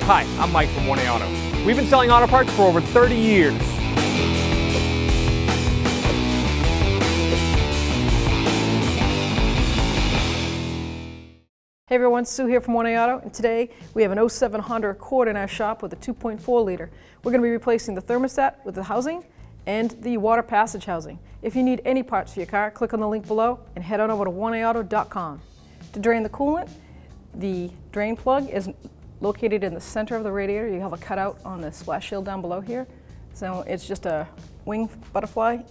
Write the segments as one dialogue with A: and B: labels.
A: Hi, I'm Mike from 1A Auto. We've been selling auto parts for over 30 years.
B: Hey everyone, Sue here from 1A Auto, and today we have an 07 Honda Accord in our shop with a 2.4 liter. We're going to be replacing the thermostat with the housing and the water passage housing. If you need any parts for your car, click on the link below and head on over to 1aauto.com. To drain the coolant, the drain plug is located in the center of the radiator. You have a cutout on the splash shield down below here. So it's just a wing butterfly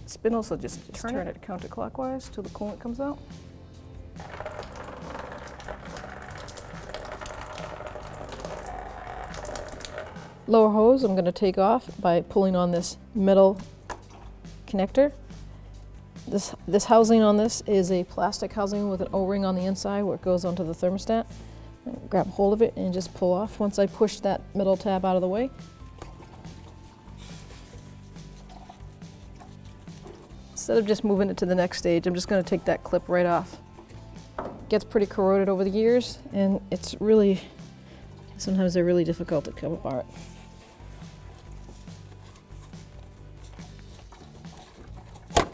B: spindle, so just turn it counterclockwise till the coolant comes out. Lower hose I'm going to take off by pulling on this metal connector. This housing on this is a plastic housing with an O-ring on the inside where it goes onto the thermostat. Grab hold of it and just pull off once I push that middle tab out of the way. Instead of just moving it to the next stage, I'm just going to take that clip right off. It gets pretty corroded over the years, and it's really, sometimes they're really difficult to come apart. There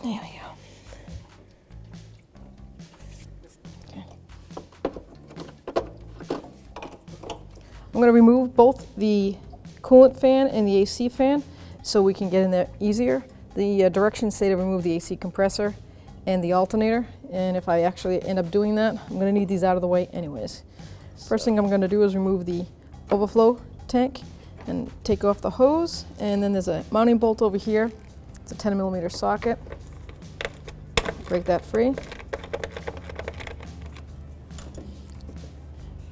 B: we go. I'm going to remove both the coolant fan and the AC fan so we can get in there easier. The directions say to remove the AC compressor and the alternator, and if I actually end up doing that, I'm going to need these out of the way anyways. First thing I'm going to do is remove the overflow tank and take off the hose, and then there's a mounting bolt over here. It's a 10mm socket. Break that free.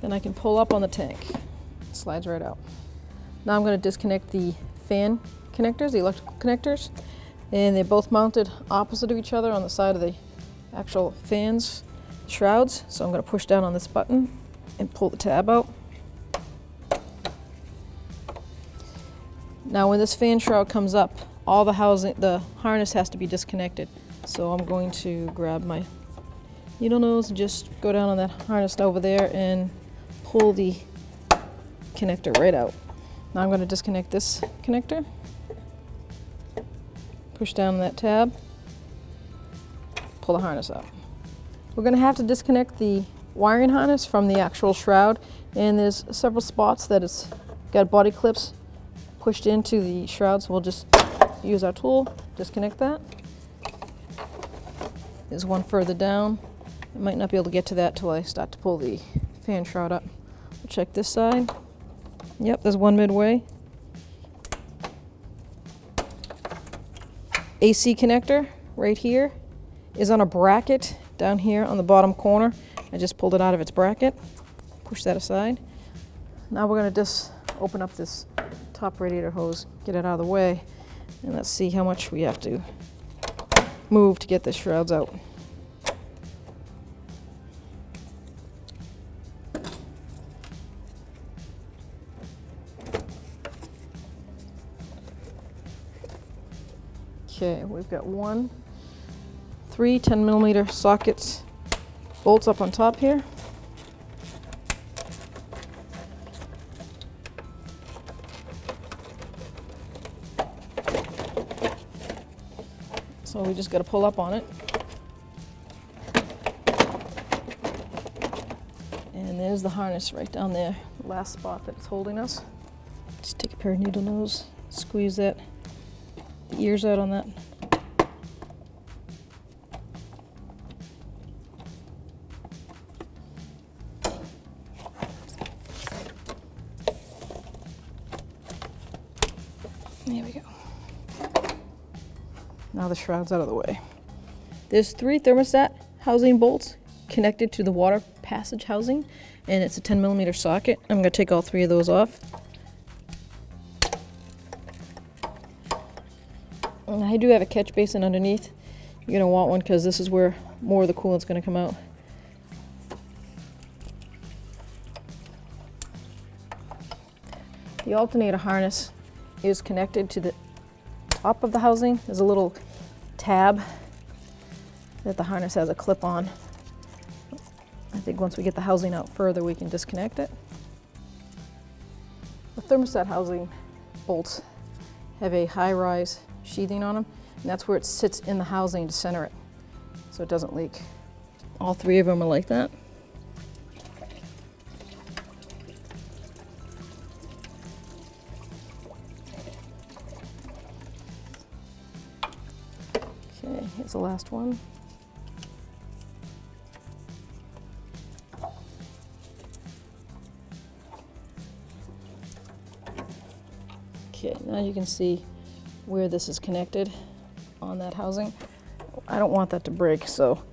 B: Then I can pull up on the tank. Slides right out. Now I'm going to disconnect the fan connectors, the electrical connectors, and they're both mounted opposite of each other on the side of the actual fans shrouds. So I'm going to push down on this button and pull the tab out. Now when this fan shroud comes up, all the housing, the harness has to be disconnected. So I'm going to grab my needle nose and just go down on that harness over there and pull the connector right out. Now I'm going to disconnect this connector, push down on that tab, pull the harness out. We're going to have to disconnect the wiring harness from the actual shroud, and there's several spots that it's got body clips pushed into the shroud, so we'll just use our tool, disconnect that. There's one further down. I might not be able to get to that till I start to pull the fan shroud up. We'll check this side. Yep, there's one midway. AC connector right here is on a bracket down here on the bottom corner. I just pulled it out of its bracket. Push that aside. Now we're going to just open up this top radiator hose, get it out of the way, and let's see how much we have to move to get the shrouds out. Okay, we've got three 10mm sockets, bolts up on top here. So we just got to pull up on it. And there's the harness right down there, last spot that it's holding us. Just take a pair of needle nose, squeeze that, the ears out on that. There we go. Now the shroud's out of the way. There's 3 thermostat housing bolts connected to the water passage housing, and it's a 10mm socket. I'm going to take all 3 of those off. And I do have a catch basin underneath. You're going to want one because this is where more of the coolant's going to come out. The alternator harness is connected to the top of the housing. There's a little tab that the harness has a clip on. I think once we get the housing out further, we can disconnect it. thermostat housing bolts have a high-rise sheathing on them, and that's where it sits in the housing to center it, so it doesn't leak. All three of them are like that. Okay, here's the last one. Okay, now you can see where this is connected on that housing. I don't want that to break, so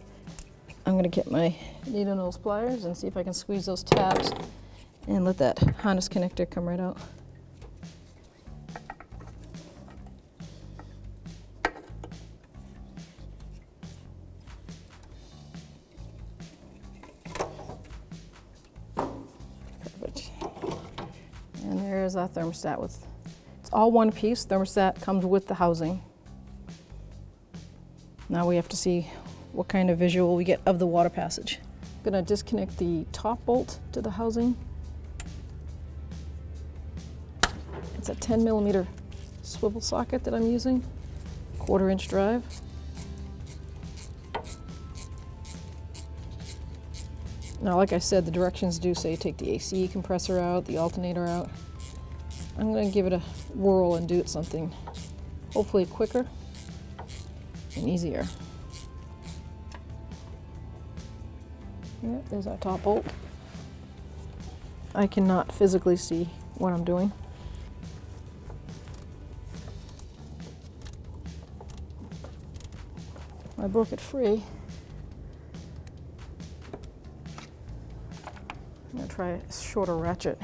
B: I'm going to get my needle nose pliers and see if I can squeeze those tabs and let that harness connector come right out. Perfect. And there's our thermostat with, it's all one piece. Thermostat comes with the housing. Now we have to see what kind of visual we get of the water passage. I'm going to disconnect the top bolt to the housing. It's a 10mm swivel socket that I'm using, 1/4 inch drive. Now, like I said, the directions do say take the AC compressor out, the alternator out. I'm going to give it a whirl and do it something hopefully quicker and easier. Yeah, there's our top bolt. I cannot physically see what I'm doing. I broke it free. I'm going to try a shorter ratchet.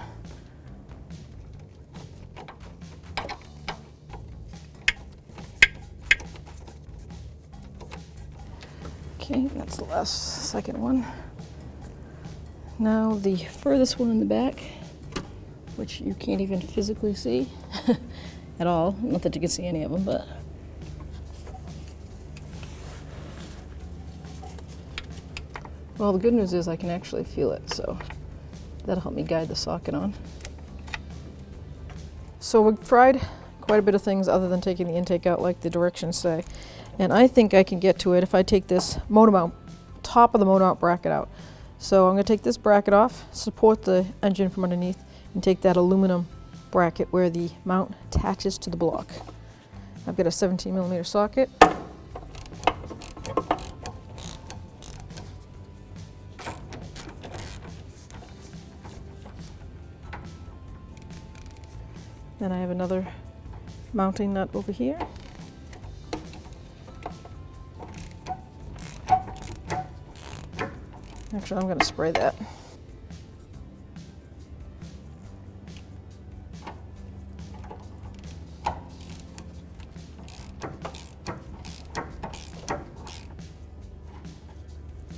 B: Okay, that's the last second one. Now the furthest one in the back, which you can't even physically see at all. Not that you can see any of them, but well, the good news is I can actually feel it, so that'll help me guide the socket on. So we've tried quite a bit of things other than taking the intake out like the directions say, and I think I can get to it if I take this motor mount, top of the motor mount bracket out. So I'm going to take this bracket off, support the engine from underneath, and take that aluminum bracket where the mount attaches to the block. I've got a 17mm socket. Then I have another mounting nut over here. Actually, I'm going to spray that.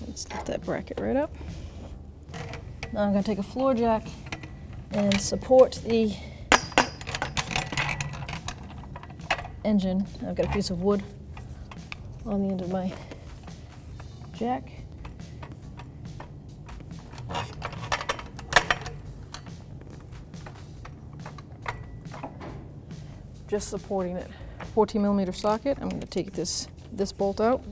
B: Let's lift that bracket right up. Now I'm going to take a floor jack and support the engine. I've got a piece of wood on the end of my jack. Just supporting it. 14mm socket. I'm going to take this bolt out.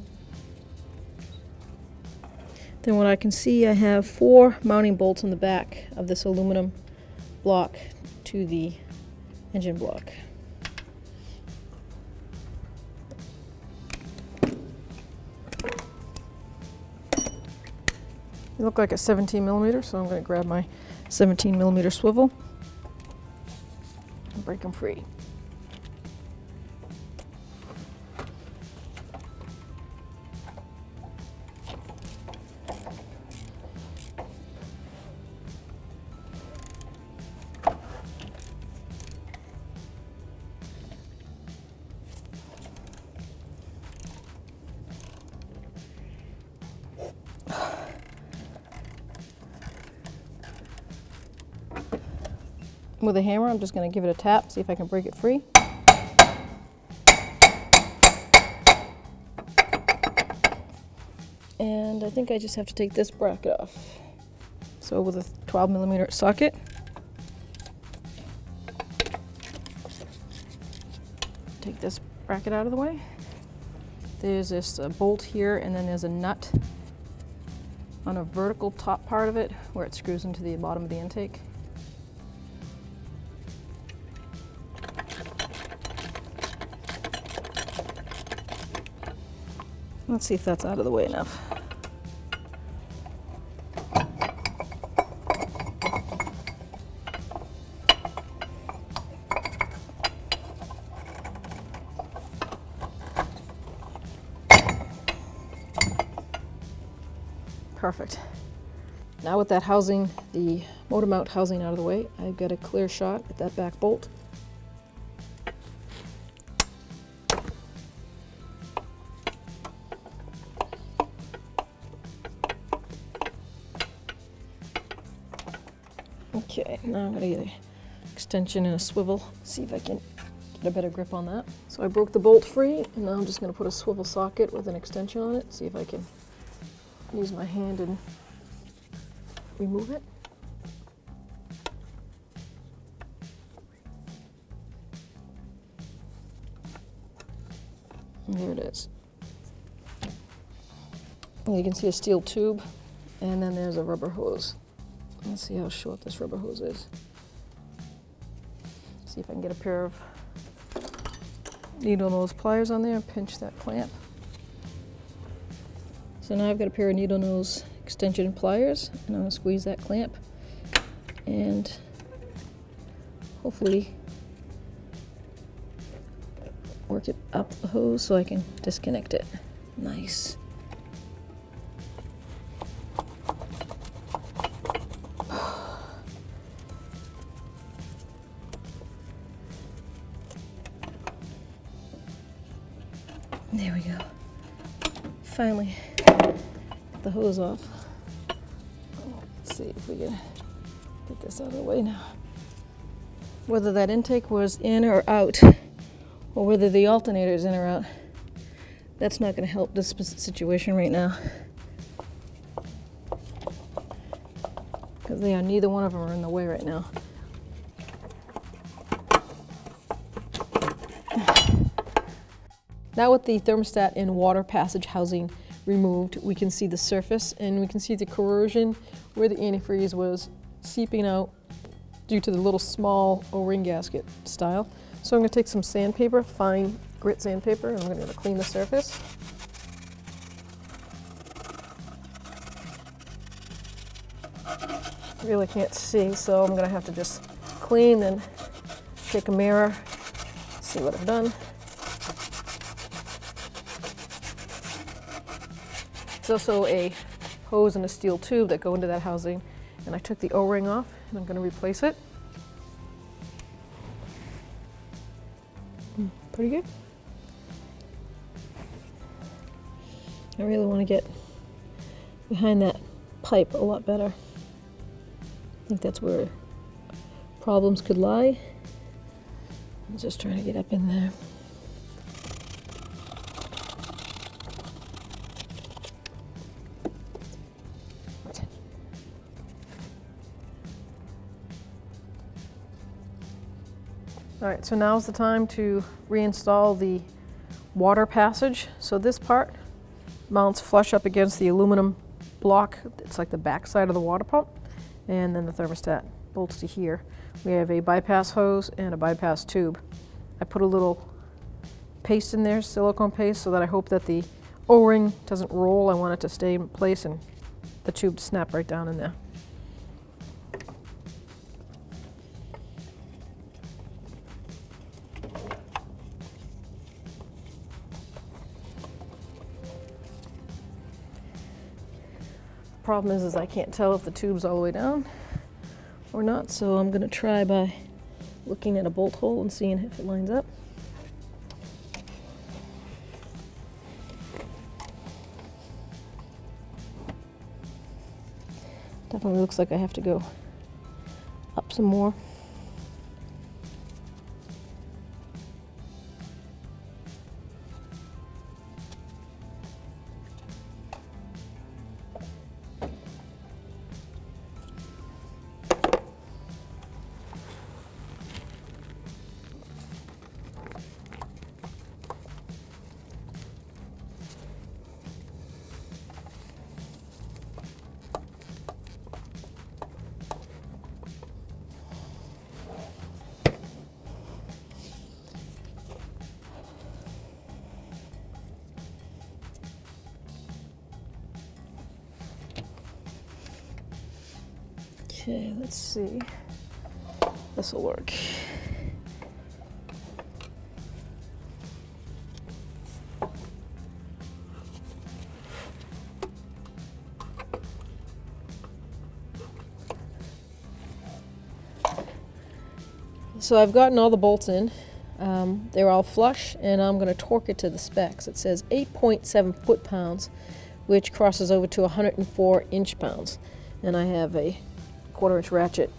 B: Then what I can see, I have 4 mounting bolts on the back of this aluminum block to the engine block. They look like a 17mm, so I'm going to grab my 17mm swivel and break them free. With a hammer, I'm just going to give it a tap, see if I can break it free. And I think I just have to take this bracket off. So with a 12mm socket, this bracket out of the way. There's this bolt here, and then there's a nut on a vertical top part of it where it screws into the bottom of the intake. Let's see if that's out of the way enough. Perfect. Now with that housing, the motor mount housing out of the way, I've got a clear shot at that back bolt. Okay, now I'm gonna get an extension and a swivel, see if I can get a better grip on that. So I broke the bolt free, and now I'm just gonna put a swivel socket with an extension on it, see if I can use my hand and remove it. And there it is. And you can see a steel tube, and then there's a rubber hose. Let's see how short this rubber hose is. See if I can get a pair of needle nose pliers on there and pinch that clamp. So now I've got a pair of needle nose extension pliers, and I'm going to squeeze that clamp and hopefully work it up the hose so I can disconnect it. Nice. There we go. Finally, get the hose off. Let's see if we can get this out of the way now. Whether that intake was in or out, or whether the alternator is in or out, that's not going to help this situation right now. Because neither one of them are in the way right now. Now with the thermostat and water passage housing removed, we can see the surface and we can see the corrosion where the antifreeze was seeping out due to the little small O-ring gasket style. So I'm going to take some sandpaper, fine grit sandpaper, and I'm going to clean the surface. Really can't see, so I'm going to have to just clean and take a mirror, see what I've done. There's also a hose and a steel tube that go into that housing, and I took the O-ring off and I'm going to replace it. Pretty good. I really want to get behind that pipe a lot better. I think that's where problems could lie. I'm just trying to get up in there. All right, so now's the time to reinstall the water passage. So this part mounts flush up against the aluminum block. It's like the back side of the water pump. And then the thermostat bolts to here. We have a bypass hose and a bypass tube. I put a little paste in there, silicone paste, so that I hope that the O-ring doesn't roll. I want it to stay in place and the tube to snap right down in there. Problem is I can't tell if the tube's all the way down or not, so I'm going to try by looking at a bolt hole and seeing if it lines up. Definitely looks like I have to go up some more. Okay, let's see. This will work. So I've gotten all the bolts in. They're all flush, and I'm going to torque it to the specs. It says 8.7 foot-pounds, which crosses over to 104 inch-pounds. And I have a 1/4 inch ratchet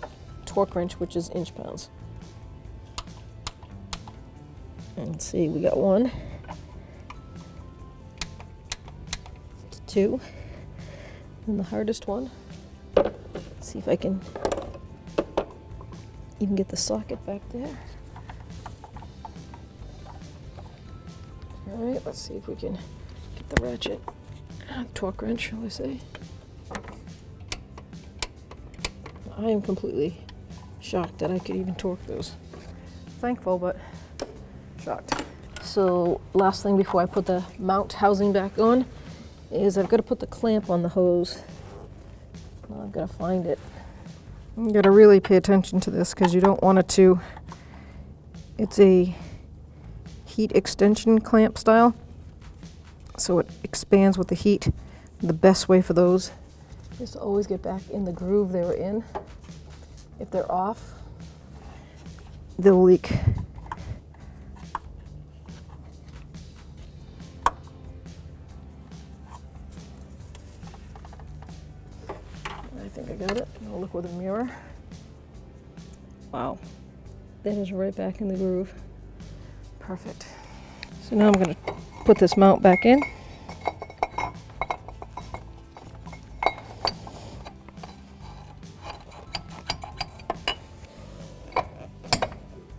B: torque wrench, which is inch-pounds. Let's see, we got 1, 2, and the hardest one. Let's see if I can even get the socket back there. All right, let's see if we can get the ratchet, torque wrench, shall I say. I am completely shocked that I could even torque those. Thankful, but shocked. So last thing before I put the mount housing back on is I've got to put the clamp on the hose. Well, I've got to find it. You got to really pay attention to this because you don't want it to. It's a heat extension clamp style, so it expands with the heat. The best way for those is to always get back in the groove they were in. If they're off, they'll leak. I think I got it. I'll look with a mirror. Wow, that is right back in the groove. Perfect. So now I'm going to put this mount back in.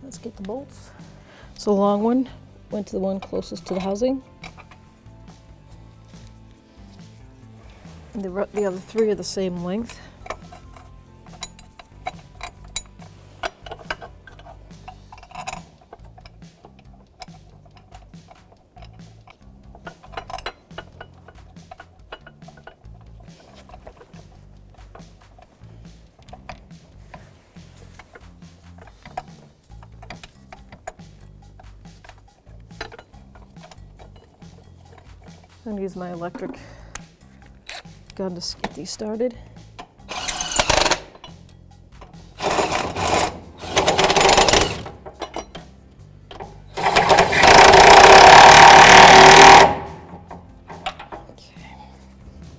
B: Let's get the bolts. So the long one went to the one closest to the housing. And the other 3 are the same length. I'm going to use my electric gun to get these started.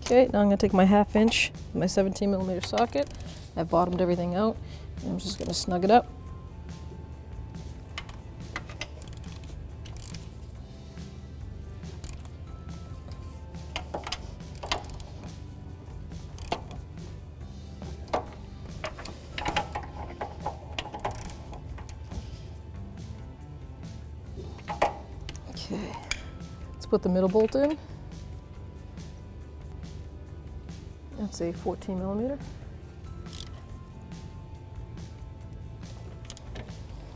B: Okay, now I'm going to take my 1/2 inch, my 17mm socket. I've bottomed everything out, and I'm just going to snug it up. Okay, let's put the middle bolt in. That's a 14mm.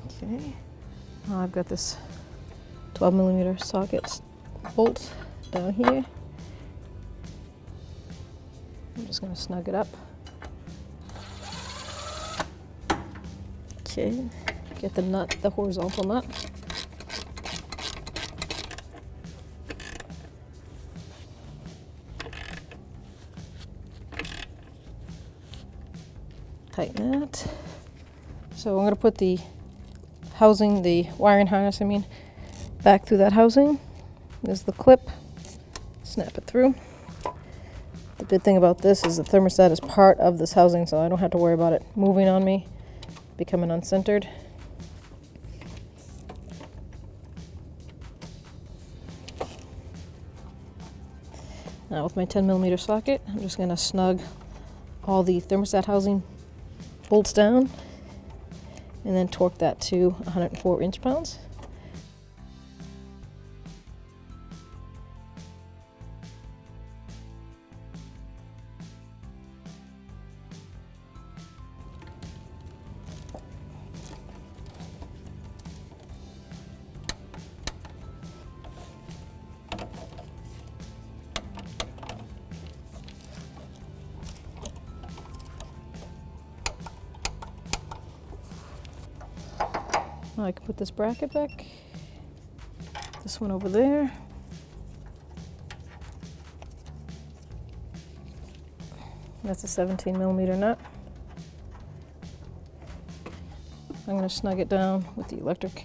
B: Okay, now I've got this 12mm socket bolt down here. I'm just going to snug it up. Okay, get the nut, the horizontal nut. Tighten that. So I'm going to put the housing, the wiring harness, back through that housing. There's the clip. Snap it through. The good thing about this is the thermostat is part of this housing, so I don't have to worry about it moving on me, becoming uncentered. Now with my 10mm socket, I'm just going to snug all the thermostat housing bolts down and then torque that to 104 inch-pounds. Now I can put this bracket back. This one over there. That's a 17mm nut. I'm going to snug it down with the electric.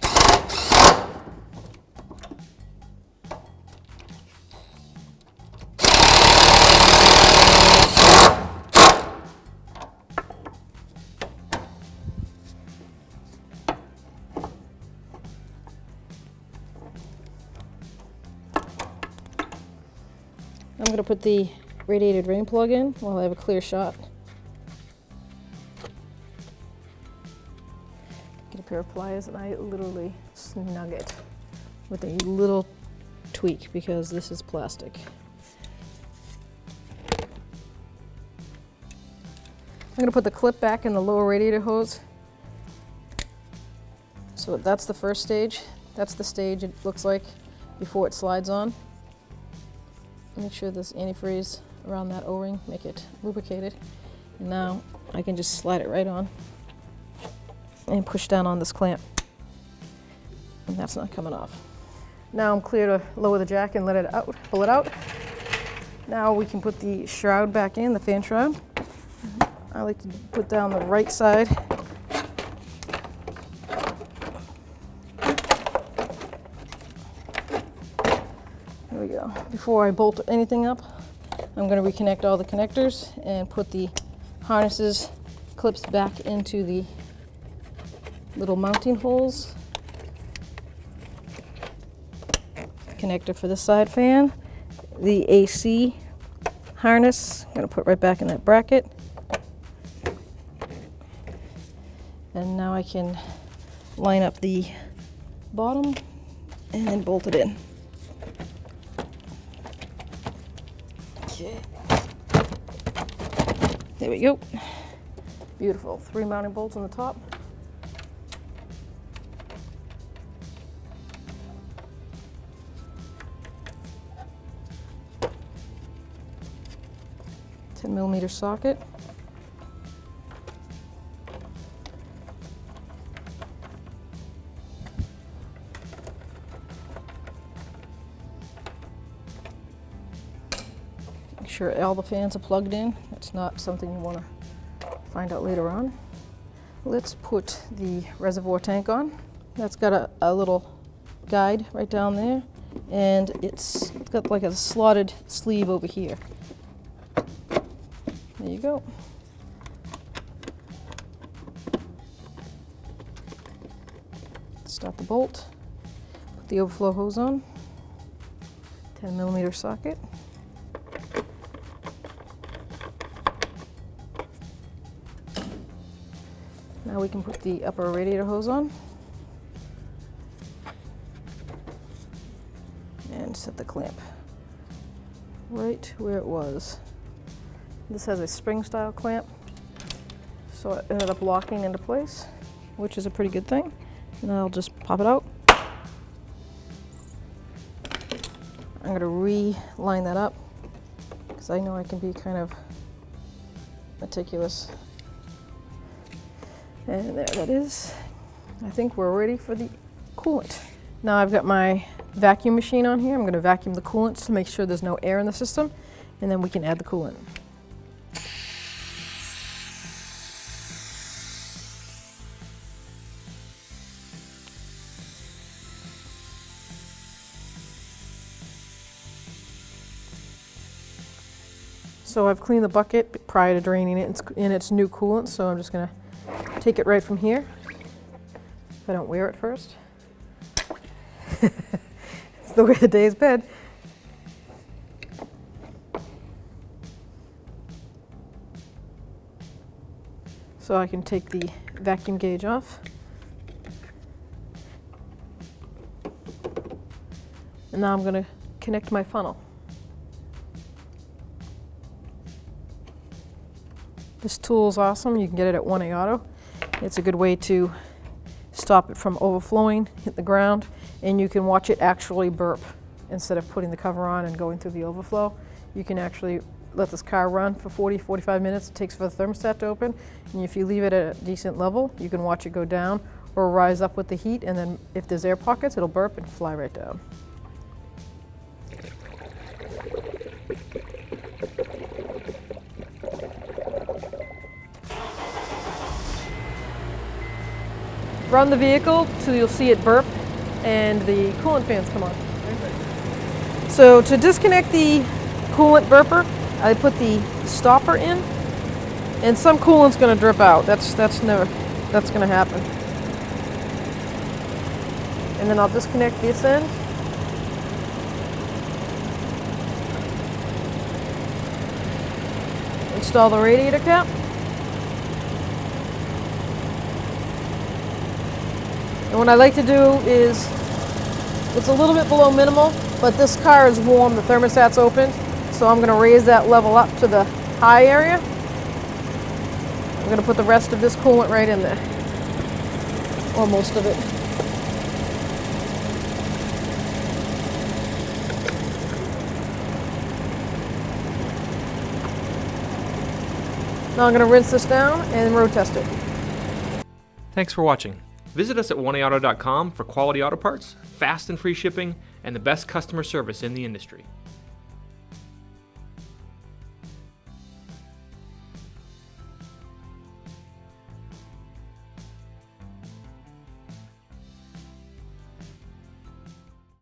B: I'm going to put the radiator drain plug in while I have a clear shot. Get a pair of pliers and I literally snug it with a little tweak because this is plastic. I'm going to put the clip back in the lower radiator hose. So that's the first stage. That's the stage it looks like before it slides on. Make sure there's antifreeze around that O-ring, make it lubricated. And now I can just slide it right on and push down on this clamp. And that's not coming off. Now I'm clear to lower the jack and let it out, pull it out. Now we can put the shroud back in, the fan shroud. I like to put down the right side. There we go. Before I bolt anything up, I'm going to reconnect all the connectors and put the harnesses clips back into the little mounting holes. Connector for the side fan. The AC harness, I'm going to put right back in that bracket. And now I can line up the bottom and then bolt it in. Okay. There we go. Beautiful. 3 mounting bolts on the top. $10mm socket. Make sure all the fans are plugged in. That's not something you want to find out later on. Let's put the reservoir tank on. That's got a little guide right down there, and it's got like a slotted sleeve over here. There you go. Start the bolt. Put the overflow hose on. 10mm socket. Now we can put the upper radiator hose on and set the clamp right where it was. This has a spring style clamp, so it ended up locking into place, which is a pretty good thing. And I'll just pop it out. I'm going to re-line that up because I know I can be kind of meticulous. And there that is. I think we're ready for the coolant. Now I've got my vacuum machine on here. I'm going to vacuum the coolant to make sure there's no air in the system, and then we can add the coolant. So I've cleaned the bucket prior to draining it in its new coolant, so I'm just going to take it right from here, if I don't wear it first. It's the way the day is bed. So I can take the vacuum gauge off. And now I'm going to connect my funnel. This tool is awesome. You can get it at 1A Auto. It's a good way to stop it from overflowing, hit the ground, and you can watch it actually burp. Instead of putting the cover on and going through the overflow, you can actually let this car run for 40-45 minutes. It takes for the thermostat to open, and if you leave it at a decent level, you can watch it go down or rise up with the heat, and then if there's air pockets, it'll burp and fly right down. Run the vehicle till you'll see it burp and the coolant fans come on. So to disconnect the coolant burper, I put the stopper in, and some coolant's going to drip out. That's going to happen. And then I'll disconnect this end. Install the radiator cap. And what I like to do is, it's a little bit below minimal, but this car is warm, the thermostat's opened, so I'm going to raise that level up to the high area. I'm going to put the rest of this coolant right in there, or most of it. Now I'm going to rinse this down and road test it.
A: Thanks for watching. Visit us at 1AAuto.com for quality auto parts, fast and free shipping, and the best customer service in the industry.